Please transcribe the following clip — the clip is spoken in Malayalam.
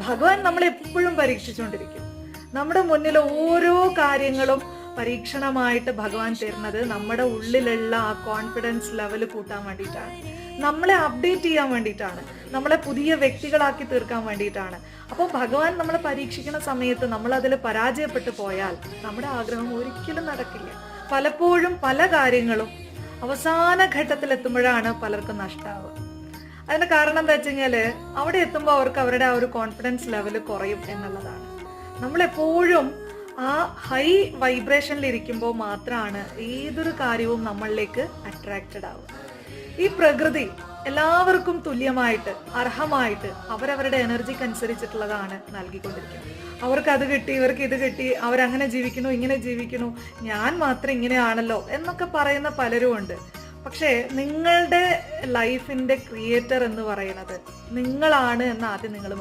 ഭഗവാൻ നമ്മളെപ്പോഴും പരീക്ഷിച്ചുകൊണ്ടിരിക്കും. നമ്മുടെ മുന്നിൽ ഓരോ കാര്യങ്ങളും പരീക്ഷണമായിട്ട് ഭഗവാൻ തരുന്നത് നമ്മുടെ ഉള്ളിലുള്ള ആ കോൺഫിഡൻസ് ലെവൽ കൂട്ടാൻ വേണ്ടിയിട്ടാണ്, നമ്മളെ അപ്ഡേറ്റ് ചെയ്യാൻ വേണ്ടിയിട്ടാണ്, നമ്മളെ പുതിയ വ്യക്തികളാക്കി തീർക്കാൻ വേണ്ടിയിട്ടാണ്. അപ്പോൾ ഭഗവാൻ നമ്മളെ പരീക്ഷിക്കുന്ന സമയത്ത് നമ്മൾ അതിൽ പരാജയപ്പെട്ടു പോയാൽ നമ്മുടെ ആഗ്രഹം ഒരിക്കലും നടക്കില്ല. പലപ്പോഴും പല കാര്യങ്ങളും അവസാന ഘട്ടത്തിൽ എത്തുമ്പോഴാണ് പലർക്കും നഷ്ടമാവുക. അതിന്റെ കാരണം എന്താ വെച്ച് കഴിഞ്ഞാല് അവിടെ എത്തുമ്പോൾ അവർക്ക് അവരുടെ ആ ഒരു കോൺഫിഡൻസ് ലെവൽ കുറയും എന്നുള്ളതാണ്. നമ്മളെപ്പോഴും ആ ഹൈ വൈബ്രേഷനിൽ ഇരിക്കുമ്പോൾ മാത്രമാണ് ഏതൊരു കാര്യവും നമ്മളിലേക്ക് അട്രാക്റ്റഡ് ആവുക. ഈ പ്രകൃതി എല്ലാവർക്കും തുല്യമായിട്ട് അർഹമായിട്ട് അവരവരുടെ എനർജിക്ക് അനുസരിച്ചിട്ടുള്ളതാണ് നൽകിക്കൊണ്ടിരിക്കുന്നത്. അവർക്ക് അത് കിട്ടി, ഇവർക്ക് ഇത് കിട്ടി, അവരങ്ങനെ ജീവിക്കണു, ഇങ്ങനെ ജീവിക്കണു, ഞാൻ മാത്രം ഇങ്ങനെയാണല്ലോ എന്നൊക്കെ പറയുന്ന പലരും ഉണ്ട്. പക്ഷേ നിങ്ങളുടെ ലൈഫിന്റെ ക്രിയേറ്റർ എന്ന് പറയുന്നത് നിങ്ങളാണ് എന്ന് ആദ്യം നിങ്ങൾ